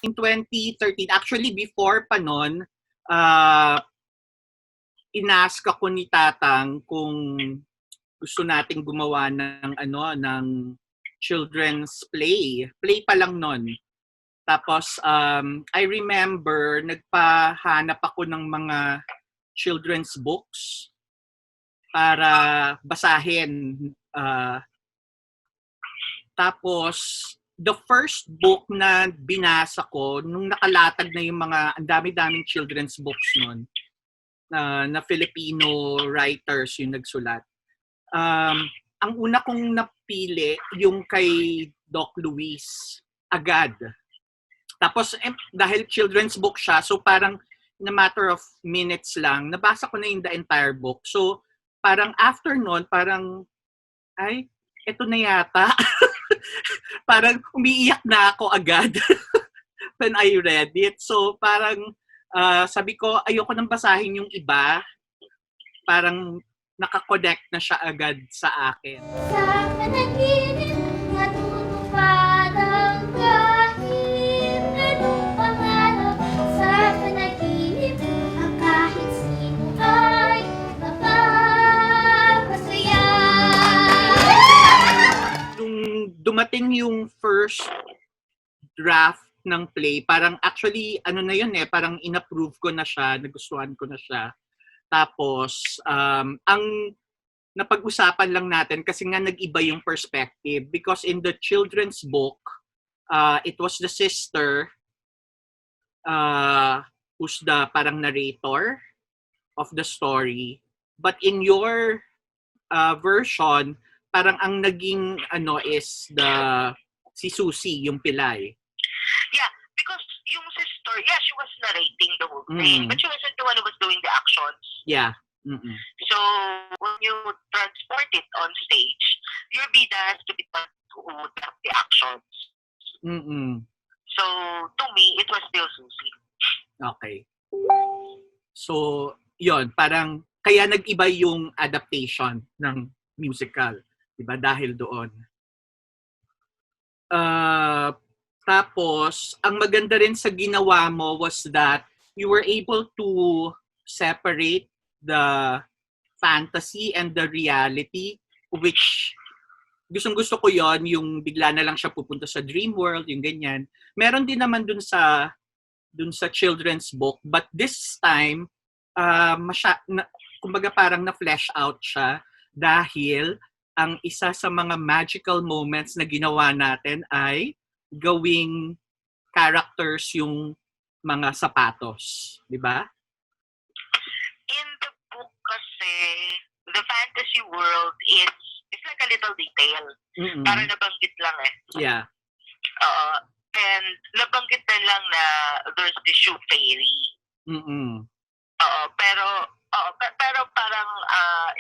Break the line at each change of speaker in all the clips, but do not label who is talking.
in 2013, actually before pa nun, inask ako ni Tatang kung gusto nating gumawa ng children's play. Play pa lang nun. Tapos, I remember, nagpahanap ako ng mga children's books para basahin. Tapos, the first book na binasa ko, nung nakalatag na yung mga, ang dami-daming children's books nun, na Filipino writers yung nagsulat. Ang una kong napili, yung kay Doc Luis, agad. Tapos, dahil children's book siya, so parang in a matter of minutes lang, nabasa ko na yung the entire book. So, parang after nun, parang, ay, eto na yata. Parang umiiyak na ako agad when I read it. So, parang sabi ko, ayoko nang basahin yung iba. Parang nakakonect na siya agad sa akin.
Sa panaginip, natutupad ang kahit anong pangarap. Sa panaginip, ang kahit sino ay mapapasaya.
Nung dumating yung first draft ng play, parang actually, na yun parang in-approve ko na siya, nagustuhan ko na siya. Tapos, ang napag-usapan lang natin kasi nga nag-iba yung perspective because in the children's book, it was the sister who's the parang narrator of the story. But in your version, parang ang naging is si Susie, yung pilay.
Yeah, because yung sister, she was narrating the whole thing, but she wasn't the one who was doing the actions.
Yeah. Mm-mm.
So, when you transport it on stage, your bida has to be done to adapt the actions.
Mm-mm.
So, to me, it was still Susie.
Okay. So, yon parang, kaya nag-iba yung adaptation ng musical. Diba? Dahil doon. Tapos, ang maganda rin sa ginawa mo was that you were able to separate the fantasy and the reality, which gustong-gusto ko yon yung bigla na lang siya pupunta sa dream world, yung ganyan. Meron din naman dun sa children's book, but this time, kumbaga parang na-flesh out siya dahil ang isa sa mga magical moments na ginawa natin ay gawing characters yung mga sapatos, di ba?
In the book kasi, the fantasy world is like a little detail.
Mm-mm.
Para nabanggit lang
Yeah.
And nabanggit na lang na there's the shoe fairy.
Mm-mm.
Pero parang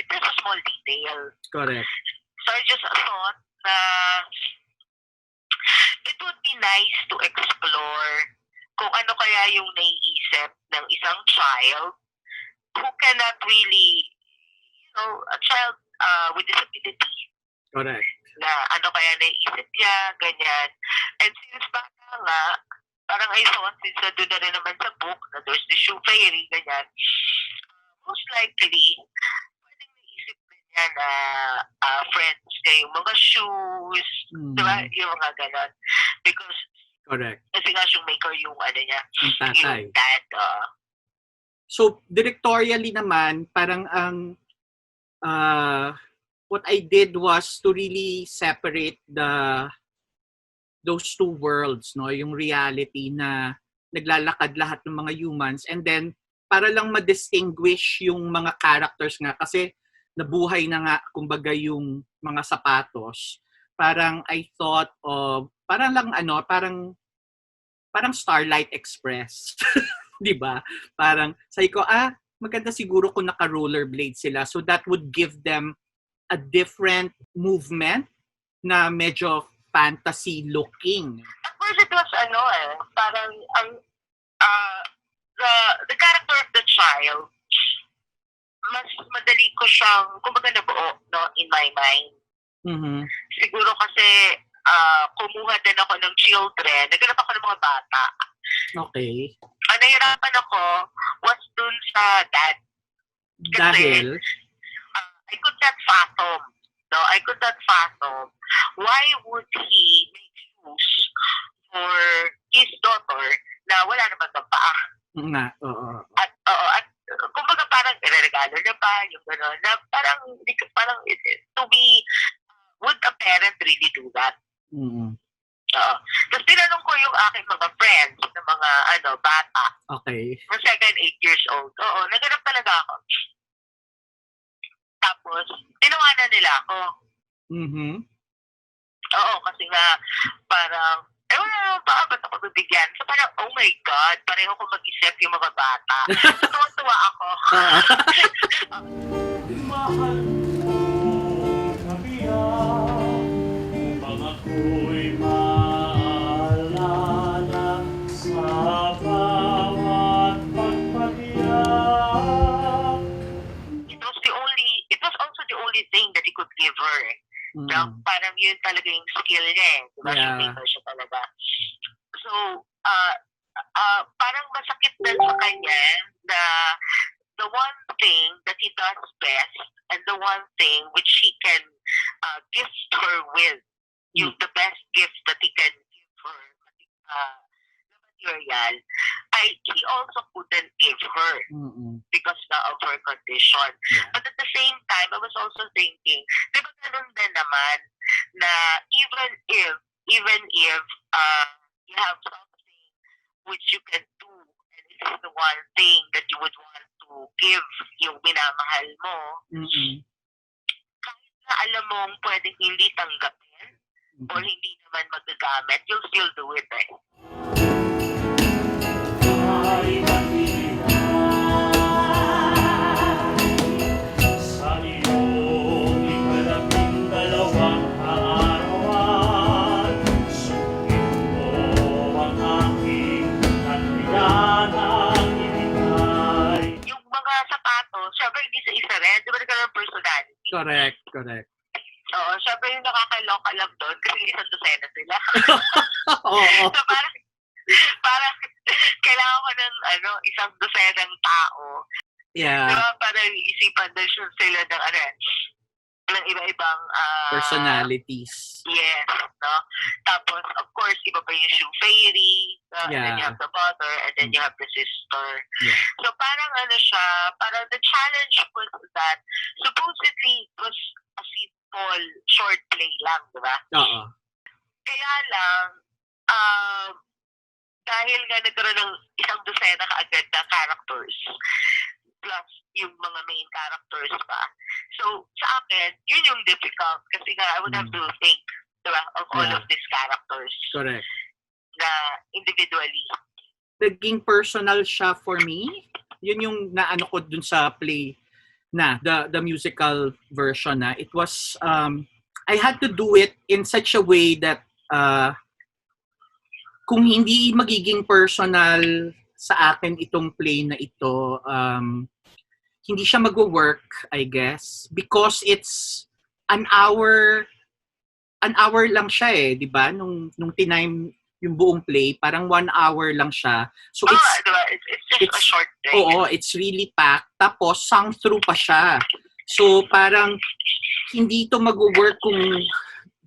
it is a small detail.
Correct.
So I just thought na it would be nice to explore kung ano kaya yung naiisip ng isang child who cannot really, a child with disability.
Correct.
Na ano kaya naiisip niya, ganyan. And since bata nga, parang I thought, since doon na rin naman sa book, na there's the shoe fairy, ganyan, most likely, pwedeng naisip rin niya na friends niya yung mga shoes, diba? Yung mga ganon. Because,
correct.
kasi nga shoemaker yung niya,
yung tatay.
Yung dad.
So, directorially naman, parang ang what I did was to really separate those two worlds, no? Yung reality na naglalakad lahat ng mga humans, and then para lang ma-distinguish yung mga characters nga kasi nabuhay na nga kumbaga yung mga sapatos. Parang I thought of parang Starlight Express. 'Di ba? Parang sabi ko, maganda siguro kung naka-rollerblade sila, so that would give them a different movement na medyo fantasy looking.
At first it was parang the character of the child, mas madali ko siyang kumbaga nabuo, no, in my mind.
Mm-hmm.
Siguro kasi kumuha din ako ng children, naghanap ako ng mga bata
Okay.
Ang nahirapan ako was dun sa dad.
Dahil?
I could not fathom. No, I could not fathom why would he make shoes for his daughter na wala naman ng paa.
Nga, oo.
At kumbaga parang ireregalo niya pa, yung gano'n, na parang to me, would a parent really do that?
Mm-hmm.
Tapos tinanong ko yung aking mga friends na mga bata.
Okay.
Ng 7, 8 years old. Oo, naganap talaga ako. Tapos, tinawanan nila ako.
Mm-hmm.
Oo, kasi nga, parang, baka ba't ako bibigyan? So parang, oh my God, pareho ko mag-isip yung mga bata. So, tuwa ako.
Mahal mo kabiyak, upang ako'y maalala sa bawat pagpatiyak.
It was also the only thing that he could give her.
Mm.
Na parang yun talaga yung skill niya eh. Diba?
Yeah.
Showmaker siya talaga. So, parang masakit din sa kanya na the one thing that he does best and the one thing which he can gift her with, yung the best gift that he can give her, the material, he also couldn't give her because of her condition.
Yeah.
But at the same time, I was also thinking, di ba ganun din naman na even if you have something which you can do and it is the one thing that you would want to give yung minamahal mo, kahit na alam mong pwedeng hindi tanggapin or hindi naman magagamit, you'll still do it eh.
Ay matiyak sa iyong 12 kaarawan, sungkit mo ang aking katiyanang ibigay.
Yung mga sapatos, syempre hindi sa isa rin, di ba nagkaroon ng personality?
Correct.
Oo, syempre yung nakakaloka lang doon kasi isang dosena sila.
Oo.
So parang kailangan ko ng isang dosenang tao.
Yeah.
Diba? Para isipan din sila ng iba-ibang
Personalities.
Yes, no? Tapos, of course, iba pa yung shoe fairy, and then you have the mother, and then you have the sister.
Yeah.
So parang parang the challenge was that supposedly it was a simple short play lang, diba?
Oo.
Kaya lang, dahil nga nagkaroon ng isang dosena kaagad na characters, plus yung mga main characters pa. So, sa akin, yun yung difficult kasi nga I would have to think, diba, of all of these characters.
Correct.
Na individually.
Naging personal siya for me. Yun yung naano ko dun sa play na, the musical version na. It was, I had to do it in such a way that kung hindi magiging personal sa akin itong play na ito, hindi siya mag-work, I guess, because it's an hour lang siya eh, di ba? Nung tinime yung buong play, parang 1 hour lang siya. So
diba? It's just a short play.
Oo, it's really packed. Tapos, sung through pa siya. So, parang hindi ito mag-work kung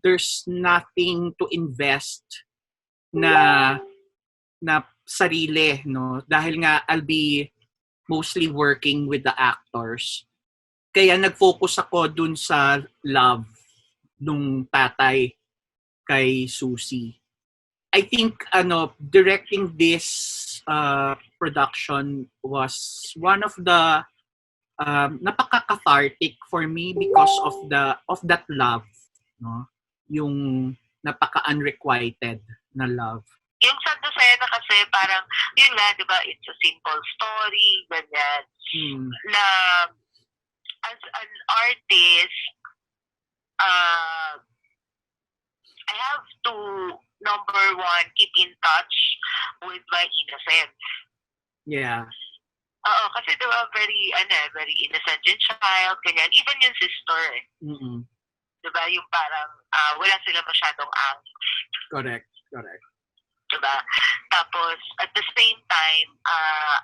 there's nothing to invest na sarili, no? Dahil nga I'll be mostly working with the actors. Kaya nag-focus ako dun sa love nung tatay kay Susie. I think directing this production was one of the napaka-cathartic for me because of that love, no? Yung napaka-unrequited na love.
Yung Sandosenang kasi parang, yun nga, di ba, it's a simple story, ganyan. Na, as an artist, I have to, number one, keep in touch with my innocence.
Yeah.
Oo, kasi di ba, very innocent yung child, ganyan. Even yung sister, Di ba, yung parang, wala sila masyadong angst.
Correct.
Diba? Tapos, at the same time,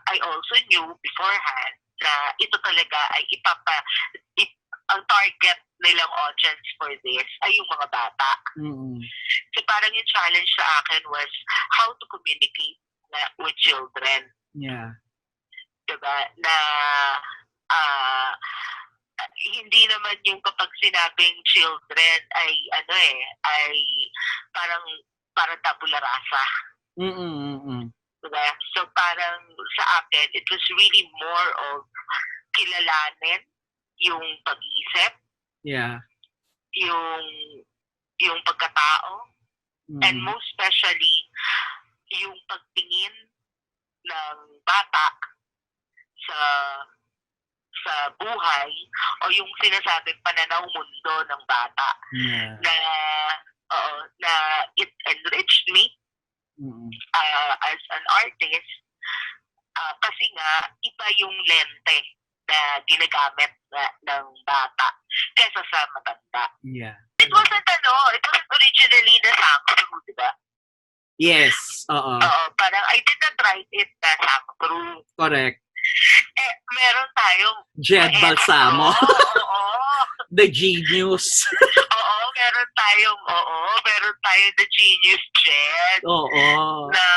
I also knew beforehand na ito talaga ay ang target nilang audience for this ay yung mga bata.
Mm-mm.
So parang yung challenge sa akin was how to communicate with children.
Yeah.
Diba? Na hindi naman yung kapag sinabing children ay ay parang tabula rasa. Diba? So parang sa akin, it was really more of kilalanin yung pag-iisip,
Yeah.
yung pagkatao, and most especially yung pagtingin ng bata sa buhay o yung sinasabing pananaw mundo ng bata.
Yeah.
Na it enriched me as an artist kasi nga iba yung lente na ginagamit ng bata kaysa sa matanda.
Yeah.
It wasn't originally na sang-through, di ba?
Yes. Oo.
Parang I did not write it na sang-through.
Correct.
Meron tayong
Jed Balsamo.
Oo.
The genius.
Meron tayong the genius Jed.
Oo.
Na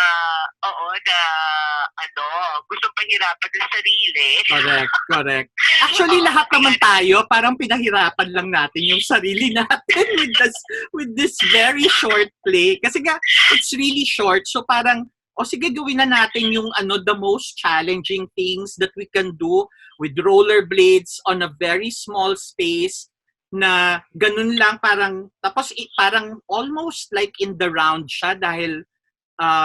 gusto pahirapan ng sarili.
Correct. Actually, lahat naman tayo, parang pinahirapan lang natin yung sarili natin with this very short play. Kasi nga, it's really short. So parang, sige, gawin na natin yung the most challenging things that we can do with rollerblades on a very small space na ganun lang tapos parang almost like in the round siya dahil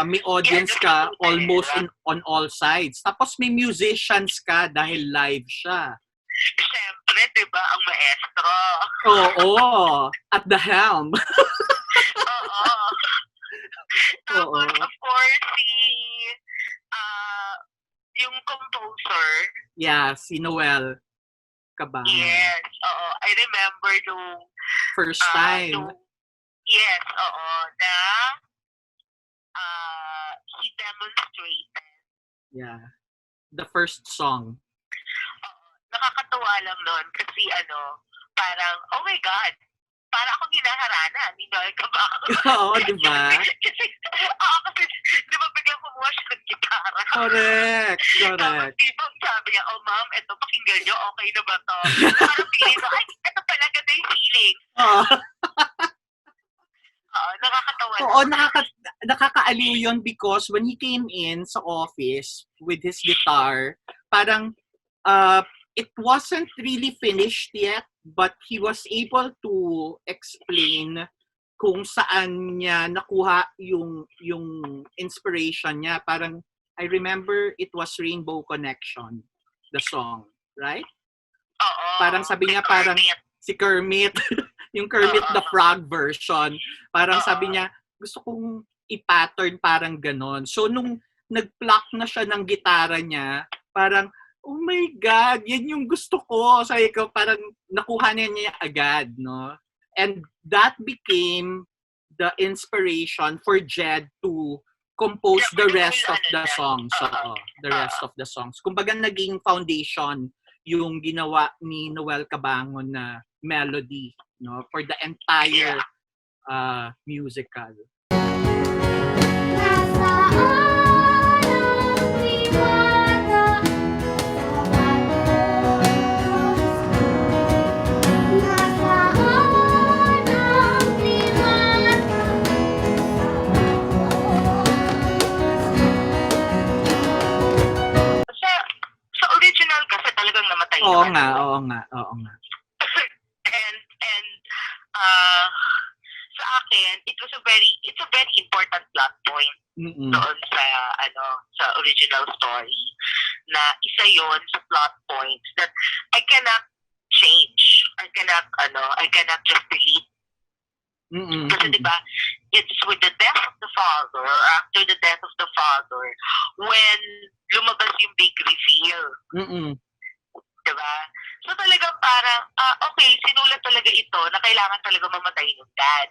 may audience ka almost on all sides. Tapos may musicians ka dahil live siya.
Siyempre, di ba, ang maestro.
Oo, at the helm.
Tapos, of course, yung composer.
Yeah, si Noel Cabang.
Yes, I remember nung
first time.
Na he demonstrated.
Yeah. The first song.
Nakakatuwa lang nun kasi parang, oh my God, para akong hinaharana ni Noel Cabang.
Oo, di ba?
Kasi, di ba biglang kumuha siya ng gitara?
Correct.
Tapos ibang sabi niya, oh ma'am, eto pakinggan niyo, okay na ba to? Parang feeling ko, ay, eto pala ganda yung feeling. Nakakatawa.
Oo, nakakaaliw yun because when he came in sa office with his guitar, parang it wasn't really finished yet, but he was able to explain kung saan niya nakuha yung inspiration niya. Parang, I remember it was Rainbow Connection, the song, right?
Oo.
Parang sabi niya, parang si Kermit, yung Kermit the Frog version, parang sabi niya, gusto kong i-pattern parang ganon. So, nung nag-pluck na siya ng gitara niya, parang, oh my God, yan yung gusto ko. Sabi ko, parang nakuha niya agad, no? And that became the inspiration for Jed to compose the rest of the songs. The rest of the songs. Kumbaga naging foundation yung ginawa ni Noel Cabangon na melody, no, for the entire musical.
Sa original kasi talagang namatay.
Oo nga.
And sa akin, it's a very important plot point doon sa original story na isa yon sa plot points that I cannot change. I cannot just delete. Kasi diba, it's with the death of the father, or after the death of the father, when lumabas yung big reveal. Diba? So talagang parang, okay, sinulat talaga ito na kailangan talaga mamatay yung dad.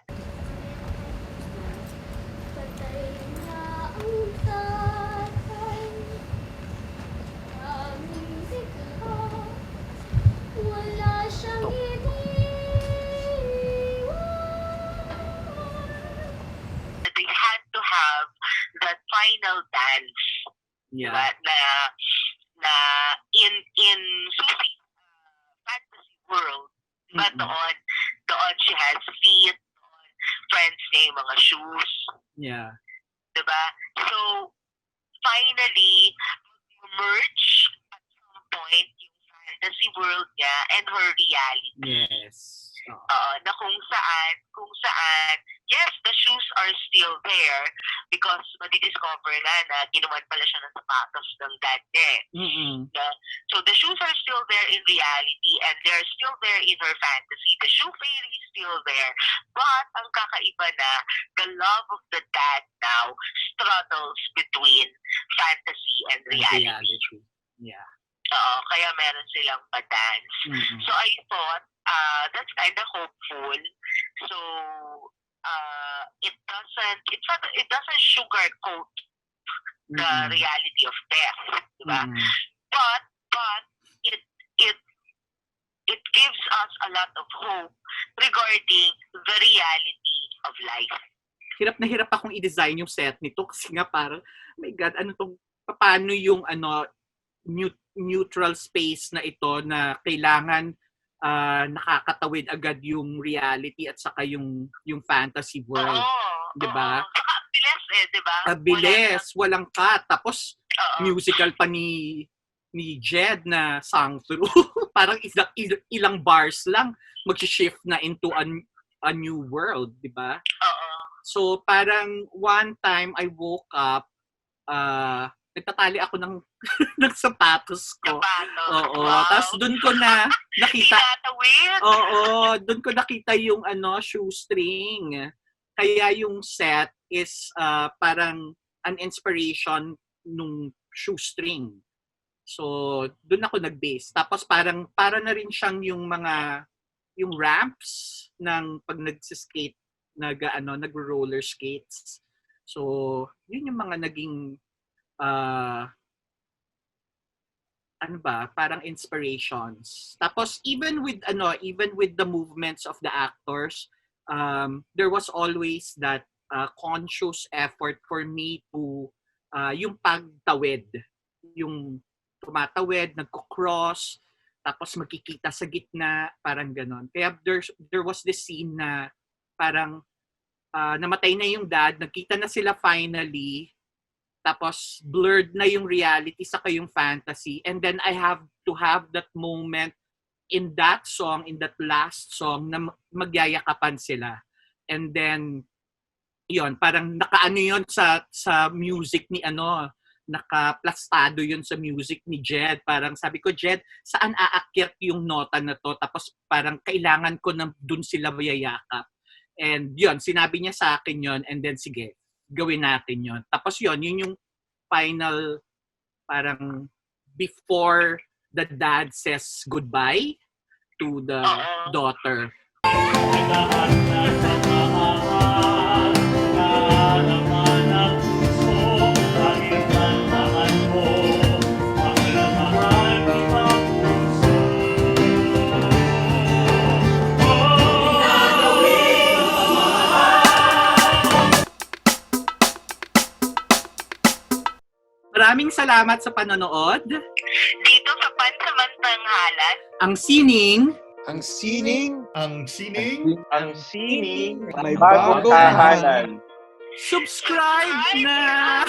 final dance.
Yeah.
Diba? Na in Susie's fantasy world, diba, doon she has feet, friends niya yung mga shoes.
Yeah.
Diba? So, finally, merge at some point yung fantasy world niya and her reality.
Yes.
Na kung saan, yes, the shoes are still there because madidiscover na ginawan pala siya ng sapatos ng dad niya. So the shoes are still there in reality and they're still there in her fantasy. The shoe fairy is still there. But ang kakaiba na, the love of the dad now struggles between fantasy and reality.
Yeah.
Kaya meron silang pa-dance. So I thought, that's kind of hopeful. So it doesn't sugarcoat the reality of death, diba? But it gives us a lot of hope regarding the reality of life.
Hirap na hirap akong i-design yung set nito kasi nga parang, oh my God, paano yung neutral space na ito na kailangan nakakatawid agad yung reality at saka yung fantasy world. Diba?
Saka ang bilis diba?
Bilis, walang cut. Tapos musical pa ni Jed na song through. Parang ilang bars lang mag-shift na into a new world, diba? So parang one time I woke up, nagtatali ako ng ng sapatos ko. Oo. Wow. Tapos doon ko na nakita. Doon ko nakita yung shoestring. Kaya yung set is parang an inspiration nung shoestring. So doon ako nag-base. Tapos para na rin siyang yung ramps ng pag nagsi-skate, nag-roller skates. So yun yung mga naging parang inspirations. Tapos even with the movements of the actors, there was always that conscious effort for me to yung pagtawid, yung tumatawid, nagko-cross, tapos magkikita sa gitna, parang ganon. Kaya there was this scene na parang namatay na yung dad, nagkita na sila finally, tapos blurred na yung reality saka yung fantasy, and then I have to have that moment in that song, in that last song, na magyayakapan sila. And then yon, parang nakaano yon sa music ni nakaplastado yun sa music ni Jed. Parang sabi ko, Jed, saan aakyat yung nota na to? Tapos parang kailangan ko na dun sila mayayakap. And yon, sinabi niya sa akin yon, and then sige, gawin natin yon. Tapos yun yung final, parang before the dad says goodbye to the daughter. Maraming salamat sa panonood.
Dito sa Tanghalan.
Ang sining.
May bagong tahanan.
Subscribe na!